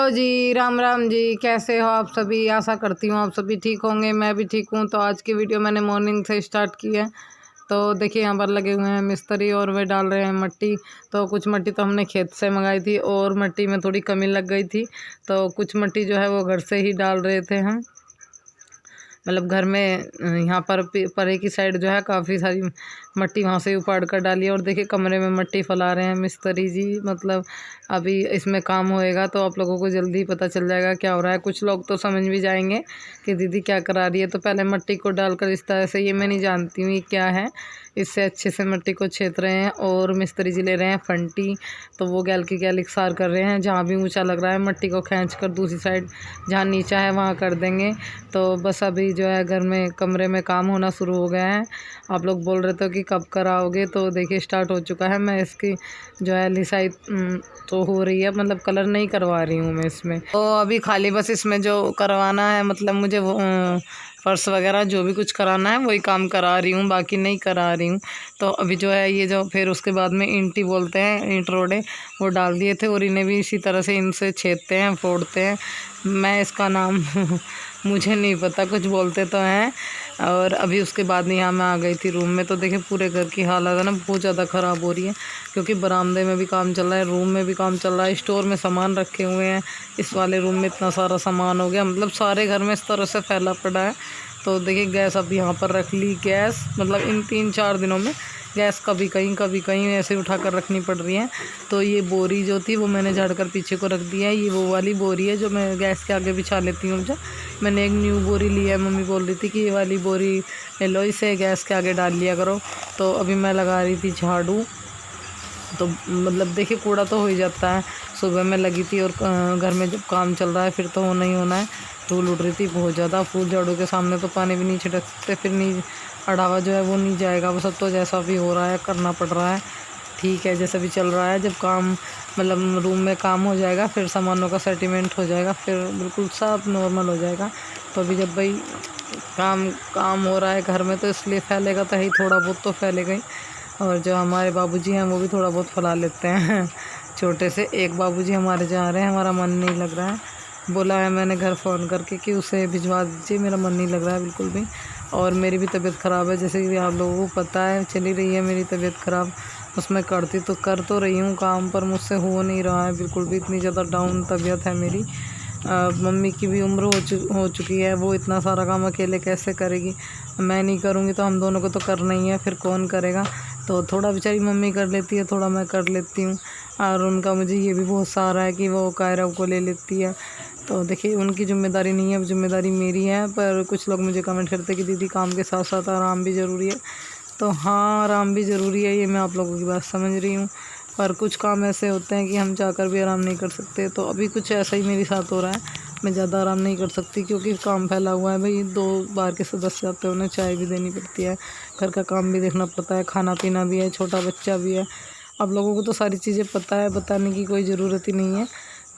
Hello जी, राम राम जी। कैसे हो आप सभी? आशा करती हूँ आप सभी ठीक होंगे। मैं भी ठीक हूँ। तो आज की वीडियो मैंने मॉर्निंग से स्टार्ट की है। तो देखिए यहाँ पर लगे हुए हैं मिस्त्री और वे डाल रहे हैं मट्टी। तो कुछ मट्टी तो हमने खेत से मंगाई थी और मट्टी में थोड़ी कमी लग गई थी, तो कुछ मट्टी जो है वो घर से ही डाल रहे थे हम। मतलब घर में यहाँ पर परे की साइड जो है काफ़ी सारी मट्टी वहाँ से उपाड़ कर डाली है। और देखिए कमरे में मट्टी फैला रहे हैं मिस्त्री जी। मतलब अभी इसमें काम होएगा तो आप लोगों को जल्दी पता चल जाएगा क्या हो रहा है। कुछ लोग तो समझ भी जाएंगे कि दीदी क्या करा रही है। तो पहले मट्टी को डालकर इस तरह से, ये मैं नहीं जानती हूँ ये क्या है, इससे अच्छे से मट्टी को छेद रहे हैं। और मिस्त्री जी ले रहे हैं फंटी, तो वो गैल की गैल इकसार कर रहे हैं। जहाँ भी ऊंचा लग रहा है मट्टी को खींच कर दूसरी साइड जहाँ नीचा है वहाँ कर देंगे। तो बस अभी जो है घर में कमरे में काम होना शुरू हो गया है। आप लोग बोल रहे थे कि कब कराओगे, तो देखिए स्टार्ट हो चुका है। मैं इसकी जो है लिसाई तो हो रही है, मतलब कलर नहीं करवा रही हूँ मैं इसमें। तो अभी खाली बस इसमें जो करवाना है, मतलब मुझे वो फर्श वगैरह जो भी कुछ कराना है वही काम करा रही हूँ, बाकी नहीं करा रही हूँ। तो अभी जो है ये जो फिर उसके बाद में ईंटी बोलते हैं, ईंट रोडे, वो डाल दिए थे और इन्हें भी इसी तरह से इनसे छेदते हैं, फोड़ते हैं। मैं इसका नाम मुझे नहीं पता, कुछ बोलते तो हैं। और अभी उसके बाद में यहाँ मैं आ गई थी रूम में। तो देखिए पूरे घर की हालत है ना बहुत ज़्यादा ख़राब हो रही है, क्योंकि बरामदे में भी काम चल रहा है, रूम में भी काम चल रहा है, स्टोर में सामान रखे हुए हैं। इस वाले रूम में इतना सारा सामान हो गया, मतलब सारे घर में इस तरह से फैला पड़ा है। तो देखिए गैस अब यहाँ पर रख ली। गैस मतलब इन 3-4 दिनों में गैस कभी कहीं ऐसे उठा कर रखनी पड़ रही है। तो ये बोरी जो थी वो मैंने झाड़ कर पीछे को रख दिया है। ये वो वाली बोरी है जो मैं गैस के आगे बिछा लेती हूँ। जब मैंने एक न्यू बोरी ली है, मम्मी बोल रही थी कि ये वाली बोरी ले लो, इसे गैस के आगे डाल लिया करो। तो अभी मैं लगा रही थी झाड़ू। तो मतलब देखिए कूड़ा तो हो ही जाता है। सुबह में लगी थी और घर में जब काम चल रहा है फिर तो होना ही होना है। धूल उड़ रही थी बहुत ज़्यादा। फूल झाड़ू के सामने तो पानी भी नहीं छिड़क सकते, फिर नहीं अढ़ावा जो है वो नहीं जाएगा। वो सब तो जैसा भी हो रहा है करना पड़ रहा है, ठीक है जैसा भी चल रहा है। जब काम मतलब रूम में काम हो जाएगा फिर सामानों का सेटलमेंट हो जाएगा, फिर बिल्कुल सब नॉर्मल हो जाएगा। तो अभी जब भाई काम हो रहा है घर में तो इसलिए फैलेगा तो ही, थोड़ा बहुत तो फैलेगा ही। और जो हमारे बाबूजी हैं वो भी थोड़ा बहुत फैला लेते हैं छोटे से। एक बाबूजी हमारे जा रहे हैं, हमारा मन नहीं लग रहा है, बोला है मैंने घर फ़ोन करके कि उसे भिजवा दीजिए, मेरा मन नहीं लग रहा है बिल्कुल भी। और मेरी भी तबीयत ख़राब है, जैसे कि आप लोगों को पता है चली रही है मेरी तबीयत ख़राब। उसमें कर तो रही हूँ काम, पर मुझसे हो नहीं रहा है बिल्कुल भी। इतनी ज़्यादा डाउन तबीयत है मेरी। मम्मी की भी उम्र हो चुकी है, वो इतना सारा काम अकेले कैसे करेगी। मैं नहीं करूँगी तो हम दोनों को तो करना ही है, फिर कौन करेगा। तो थोड़ा बेचारी मम्मी कर लेती है, थोड़ा मैं कर लेती हूँ। और उनका मुझे ये भी बहुत सहारा है कि वो कायरा को ले लेती है। तो देखिए उनकी ज़िम्मेदारी नहीं है, ज़िम्मेदारी मेरी है। पर कुछ लोग मुझे कमेंट करते हैं कि दीदी काम के साथ साथ आराम भी ज़रूरी है। तो हाँ, आराम भी ज़रूरी है, ये मैं आप लोगों की बात समझ रही हूँ। पर कुछ काम ऐसे होते हैं कि हम चाहकर भी आराम नहीं कर सकते। तो अभी कुछ ऐसा ही मेरे साथ हो रहा है, मैं ज़्यादा आराम नहीं कर सकती क्योंकि काम फैला हुआ है। भाई 2 बार के सदस्य आते हैं, उन्हें चाय भी देनी पड़ती है, घर का काम भी देखना पड़ता है, खाना पीना भी है, छोटा बच्चा भी है। आप लोगों को तो सारी चीज़ें पता है, बताने की कोई ज़रूरत ही नहीं है।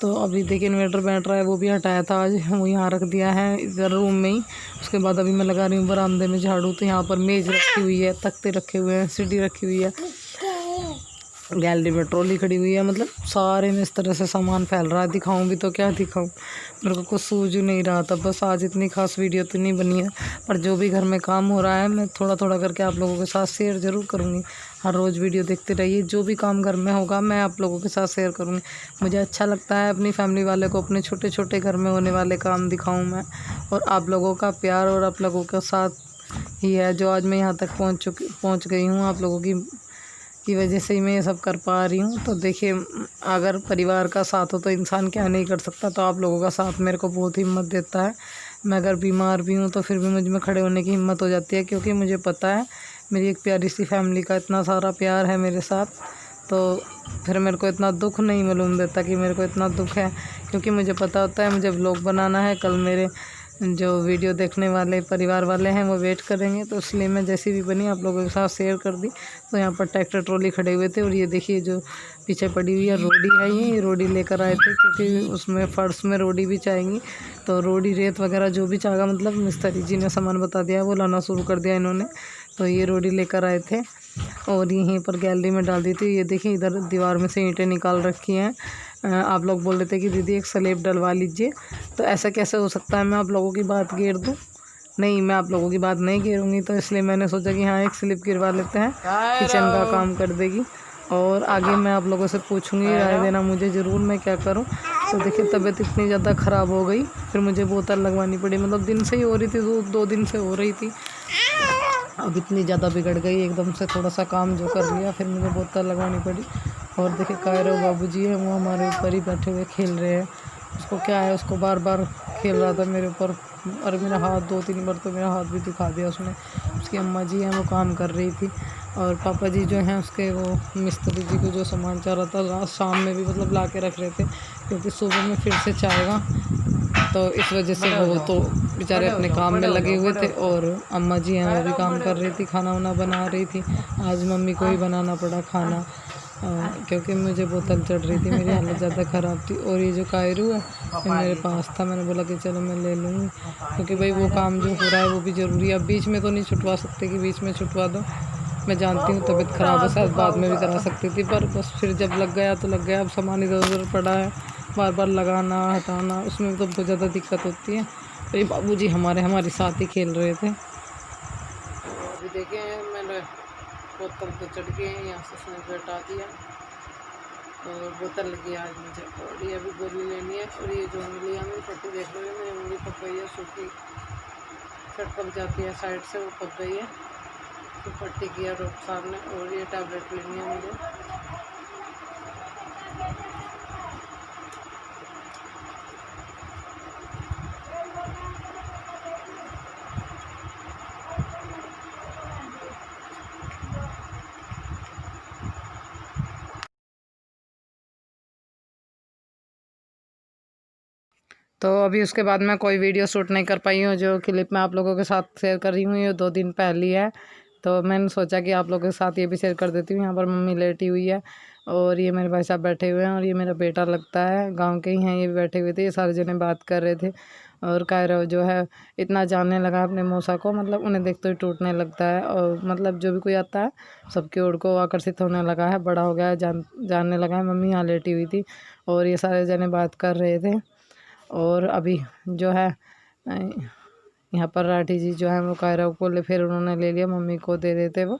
तो अभी देखिए इन्वर्टर बैठ रहा है, वो भी हटाया था आज, वो यहाँ रख दिया है इधर रूम में ही। उसके बाद अभी मैं लगा रही हूँ बरामदे में झाड़ू। तो यहाँ पर मेज़ रखी हुई है, तख्ते रखे हुए हैं, सीढ़ी रखी हुई है, गैलरी में ट्रॉली खड़ी हुई है। मतलब सारे में इस तरह से सामान फैल रहा है। दिखाऊं भी तो क्या दिखाऊं, मेरे को कुछ सूझ नहीं रहा था। बस आज इतनी खास वीडियो तो नहीं बनी है, पर जो भी घर में काम हो रहा है मैं थोड़ा थोड़ा करके आप लोगों के साथ शेयर ज़रूर करूँगी। हर रोज़ वीडियो देखते रहिए, जो भी काम घर में होगा मैं आप लोगों के साथ शेयर करूँगी। मुझे अच्छा लगता है अपनी फैमिली वाले को अपने छोटे छोटे घर में होने वाले काम दिखाऊँ मैं। और आप लोगों का प्यार और आप लोगों के साथ ही है जो आज मैं यहाँ तक पहुँच गई हूँ। आप लोगों की वजह से ही मैं ये सब कर पा रही हूँ। तो देखिए अगर परिवार का साथ हो तो इंसान क्या नहीं कर सकता। तो आप लोगों का साथ मेरे को बहुत हिम्मत देता है। मैं अगर बीमार भी हूँ तो फिर भी मुझ में खड़े होने की हिम्मत हो जाती है, क्योंकि मुझे पता है मेरी एक प्यारी सी फैमिली का इतना सारा प्यार है मेरे साथ। तो फिर मेरे को इतना दुख नहीं मालूम देता कि मेरे को इतना दुख है, क्योंकि मुझे पता होता है मुझे व्लॉग बनाना है। कल मेरे जो वीडियो देखने वाले परिवार वाले हैं वो वेट करेंगे, तो इसलिए मैं जैसी भी बनी आप लोगों के साथ शेयर कर दी। तो यहाँ पर ट्रैक्टर ट्रॉली खड़े हुए थे और ये देखिए जो पीछे पड़ी हुई है रोडी है, ये रोडी लेकर आए थे, क्योंकि उसमें फर्श में रोडी भी चाहेंगी। तो रोडी रेत वगैरह जो भी चाहेगा, मतलब मिस्त्री जी ने सामान बता दिया, वो लाना शुरू कर दिया इन्होंने। तो ये रोडी लेकर आए थे और यहीं पर गैलरी में डाल दी थी। ये देखिए इधर दीवार में से ईंटें निकाल रखी हैं। आप लोग बोल रहे थे कि दीदी एक स्लिप डलवा लीजिए, तो ऐसा कैसे हो सकता है मैं आप लोगों की बात घेर दूँ? नहीं, मैं आप लोगों की बात नहीं घेरूँगी, तो इसलिए मैंने सोचा कि हाँ एक स्लिप गिरवा लेते हैं, किचन का काम कर देगी। और आगे मैं आप लोगों से पूछूंगी, राय देना मुझे ज़रूर मैं क्या करूं। तो देखिए तबीयत इतनी ज़्यादा ख़राब हो गई, फिर मुझे बोतल लगवानी पड़ी, मतलब दिन से ही हो रही थी, 2 दिन से हो रही थी, अब इतनी ज़्यादा बिगड़ गई एकदम से, थोड़ा सा काम जो कर लिया फिर मुझे बोतल लगवानी पड़ी। और देखिए कायरो बाबूजी है, वो हमारे ऊपर ही बैठे हुए खेल रहे हैं। उसको क्या है, उसको बार बार खेल रहा था मेरे ऊपर, और मेरा हाथ 2-3 बार तो मेरा हाथ भी दिखा दिया उसने। उसकी अम्मा जी हैं वो काम कर रही थी, और पापा जी जो हैं उसके वो मिस्त्री जी को जो सामान चाह रहा था रात शाम में भी मतलब ला के रख रहे थे, क्योंकि सुबह में फिर से चाहेगा, तो इस वजह से वो तो बेचारे अपने काम में लगे हुए थे। और अम्मा जी हैं वो भी काम कर रही थी, खाना वाना बना रही थी। आज मम्मी को ही बनाना पड़ा खाना, क्योंकि मुझे बोतल चढ़ रही थी, मेरी हालत ज़्यादा ख़राब थी। और ये जो कायरू है ये मेरे पास था, मैंने बोला कि चलो मैं ले लूँगी, क्योंकि भाई वो काम जो हो रहा है वो भी ज़रूरी है। अब बीच में तो नहीं छुटवा सकते कि बीच में छुटवा दो, मैं जानती हूँ तबीयत ख़राब है, शायद बाद में भी करा सकती थी, पर बस फिर जब लग गया तो लग गया। अब सामान इधर उधर पड़ा है, बार बार लगाना हटाना, उसमें तो बहुत ज़्यादा दिक्कत होती है। तो ये बाबूजी हमारे साथ ही खेल रहे थे। अभी देखें मैंने बोतल तो चढ़ गए हैं, यहाँ से उसने हटा दिया, और बोतल लगी आज मुझे। और ये अभी गोली लेनी है, और ये जो उंगली है मेरी पट्टी देख रही है, मेरी उंगली पक गई है, सूखी छट पक जाती है साइड से, वो पक गई है, तो पट्टी किया डॉक्टर साहब ने। और ये टैबलेट लेनी है मुझे। तो अभी उसके बाद मैं कोई वीडियो शूट नहीं कर पाई हूँ, जो क्लिप मैं आप लोगों के साथ शेयर कर रही हूँ ये 2 दिन पहली है, तो मैंने सोचा कि आप लोगों के साथ ये भी शेयर कर देती हूँ। यहाँ पर मम्मी लेटी हुई है, और ये मेरे भाई साहब बैठे हुए हैं, और ये मेरा बेटा लगता है, गांव के ही हैं, ये भी बैठे हुए थे, ये सारे जने बात कर रहे थे। और कायरो जो है इतना जानने लगा अपने मौसा को, मतलब उन्हें देखते ही टूटने लगता है, और मतलब जो भी कोई आता है सबकी ओर को आकर्षित होने लगा है, बड़ा हो गया है, जानने लगा है। मम्मी यहाँ लेटी हुई थी, और ये सारे जने बात कर रहे थे। और अभी जो है यहाँ पर राठी जी जो है वो कायरा को फिर उन्होंने ले लिया, मम्मी को दे देते वो,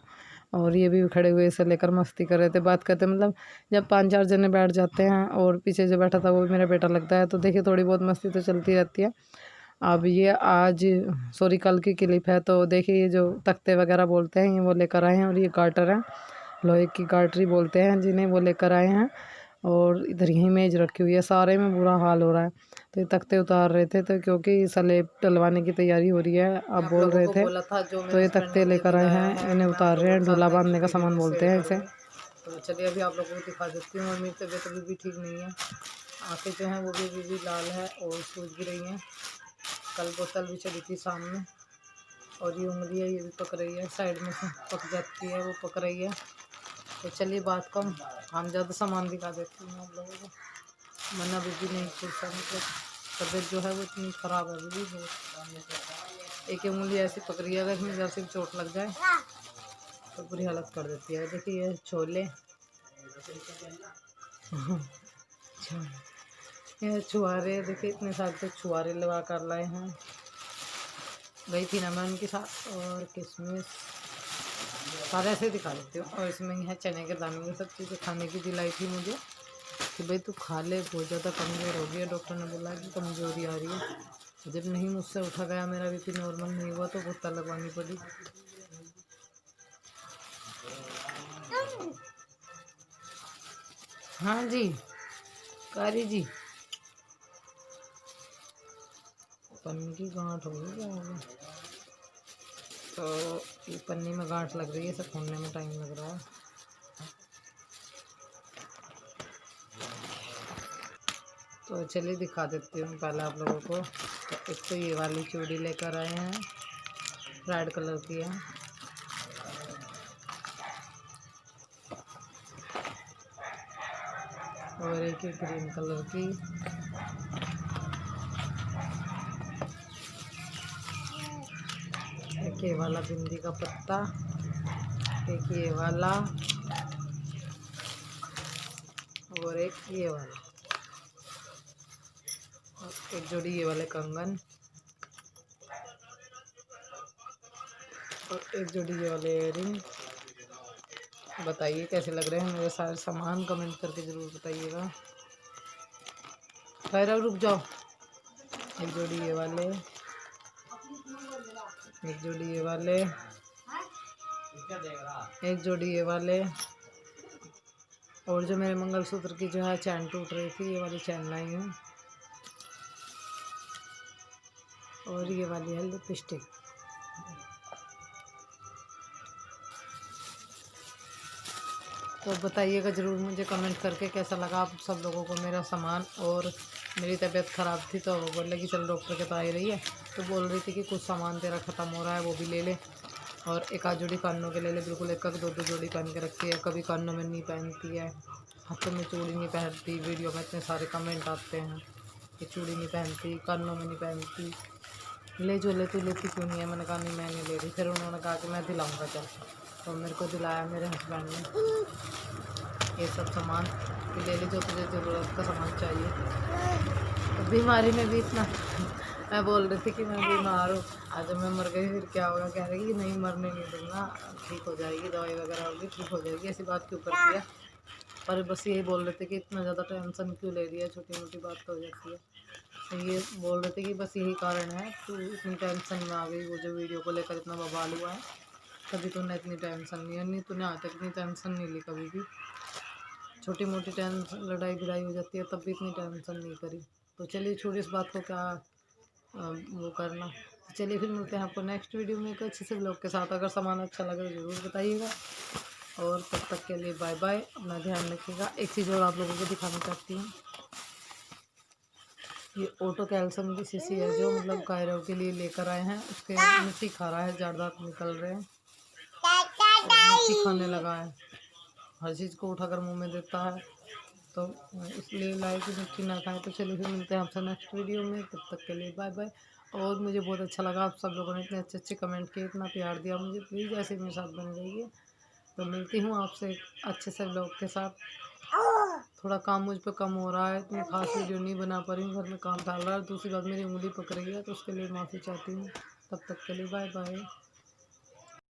और ये भी खड़े हुए इसे लेकर मस्ती कर रहे थे, बात करते, मतलब जब 5-4 जने बैठ जाते हैं, और पीछे जो बैठा था वो भी मेरा बेटा लगता है, तो देखिए थोड़ी बहुत मस्ती तो चलती रहती है। अब ये आज सॉरी कल की क्लिप है, तो देखिए ये जो तख्ते वगैरह बोलते हैं ये वो लेकर आए हैं, और ये गाटर है, लोहे की गाटरी बोलते हैं जिन्हें, वो लेकर आए हैं। और इधर यही मेज रखी हुई है, सारे में बुरा हाल हो रहा है। तो ये तख्ते उतार रहे थे, तो क्योंकि स्लेब डलवाने की तैयारी हो रही है, अब बोल रहे थे, तो ये तख्ते लेकर आए हैं, इन्हें उतार रहे हैं, ढूला बांधने का सामान बोलते हैं इसे। तो चलिए अभी आप लोगों को दिखा देती हूँ। और मेरी तबीयत अभी भी ठीक नहीं है, आँखें जो हैं वो भी लाल है और सूज भी रही हैं, कल बोतल भी चढ़ी थी सामने। और ये उंगली है ये भी पक रही है, साइड में से पक जाती है, वो पक रही है। तो चलिए बात कम, हम ज़्यादा सामान दिखा देती हूँ आप लोगों को, वरना अभी भी नहीं छूटता, मतलब तबीयत जो है वो इतनी ख़राब है अभी भी बहुत। एक उंगली ऐसी पक रही है, अगर इसमें जैसे भी चोट लग जाए तो बुरी हालत कर देती है। देखिए ये छोले ये छुआरे, देखिए इतने साल से छुआरे लगा कर लाए हैं, गई थी ना मैं उनके साथ। और किशमिश सारे ऐसे दिखा देती हूँ। और इसमें है चने के दाने, ये सब चीज़ें खाने की दिलाई थी मुझे कि भाई तू खा ले, बहुत ज़्यादा कमज़ोर हो गई है, डॉक्टर ने बोला कि कमज़ोरी आ रही है। जब नहीं मुझसे उठा गया, मेरा बीपी नॉर्मल नहीं हुआ, तो बोतल लगवानी पड़ी। हाँ जी कारी जी, पन्नी की गांठ हो गई क्या होगा, तो ये पन्नी में गांठ लग रही है, इसे खोलने में टाइम लग रहा है। तो चलिए दिखा देती हूँ पहले आप लोगों को। तो एक तो ये वाली चूड़ी लेकर आए हैं, रेड कलर की है, और एक ग्रीन कलर की, एक ये वाला बिंदी का पत्ता, एक ये वाला, और एक ये वाला। एक जोड़ी ये वाले कंगन और एक जोड़ी ये वाले इयररिंग। बताइए कैसे लग रहे हैं मेरे सारे सामान, कमेंट करके ज़रूर बताइएगा। खैर रुक जाओ। एक जोड़ी ये वाले, एक जोड़ी ये वाले, एक जोड़ी ये वाले, और जो मेरे मंगलसूत्र की जो है चैन टूट रही थी, ये वाली चैन लाई हूँ, और ये वाली है लिपस्टिक। तो बताइएगा ज़रूर मुझे कमेंट करके कैसा लगा आप सब लोगों को मेरा सामान। और मेरी तबीयत ख़राब थी तो वो बोल लगी चलो डॉक्टर के तो आ ही रही है, तो बोल रही थी कि कुछ सामान तेरा ख़त्म हो रहा है वो भी ले ले, और एक आध जोड़ी कानों के ले ले। बिल्कुल एक दो दो जोड़ी पहन के रखती है, कभी कानों में नहीं पहनती है, हाथों में चूड़ी नहीं पहनती। वीडियो में इतने सारे कमेंट आते हैं कि चूड़ी नहीं पहनती, कानों में नहीं पहनती, ले जो ले, तू लेती क्यों नहीं है? मैंने कहा नहीं मैं नहीं ले रही। फिर उन्होंने कहा कि मैं दिलाऊंगा चल, तो मेरे को दिलाया मेरे हस्बैंड ने ये सब सामान कि ले ले जो तुझे ज़रूरत का सामान चाहिए। तो बीमारी में भी इतना मैं बोल रही थी कि मैं बीमार हूँ, आज मैं मर गई फिर क्या होगा? कह रही कि नहीं मरने नहीं दूँगा, ठीक हो जाएगी, दवाई वगैरह होगी ठीक हो जाएगी। ऐसी बात क्यों कर दिया? पर बस यही बोल रहे थे कि इतना ज़्यादा टेंशन क्यों ले रही है, छोटी मोटी बात तो हो जाती है। तो ये बोल रहे थे कि बस यही कारण है तू इतनी टेंशन में आ गई, वो जो वीडियो को लेकर इतना बवाल हुआ है, कभी तूने इतनी टेंशन नहीं तूने आज तक इतनी टेंशन नहीं ली कभी भी। छोटी मोटी टेंशन लड़ाई भिड़ाई हो जाती है तब भी इतनी टेंशन नहीं करी। तो चलिए छोड़ी इस बात को क्या वो करना। तो चलिए फिर मिलते हैं आपको नेक्स्ट वीडियो में एक अच्छे से ब्लॉग के साथ। अगर सामान अच्छा लगे तो ज़रूर बताइएगा, और तब तक के लिए बाय बाय, अपना ध्यान रखिएगा। एक चीज़ और आप लोगों को दिखाना चाहती हूँ, ये ऑटो कैल्शियम की शीशी है जो मतलब कायरों के लिए लेकर आए हैं, उसके मिट्टी खा रहा है, ज़्यादा निकल रहे हैं, मिट्टी खाने लगा है, हर चीज़ को उठाकर मुंह में देता है, तो इसलिए लाए कि मिट्टी ना खाए। तो चलिए फिर मिलते हैं आपसे नेक्स्ट वीडियो में, तब तक के लिए बाय बाय। और मुझे बहुत अच्छा लगा आप सब लोगों ने इतने अच्छे अच्छे कमेंट किए, इतना प्यार दिया मुझे। प्लीज़ ऐसे मेरे साथ बने रहिए। तो मिलती हूँ आपसे अच्छे से ब्लॉग के साथ। थोड़ा काम मुझ पर कम हो रहा है, इतनी खास वीडियो नहीं बना पा रही हूँ, घर में काम डाल रहा है। दूसरी बात मेरी उंगली पक रही है, तो उसके लिए माफ़ी चाहती हूँ। तब तक के लिए बाय बाय।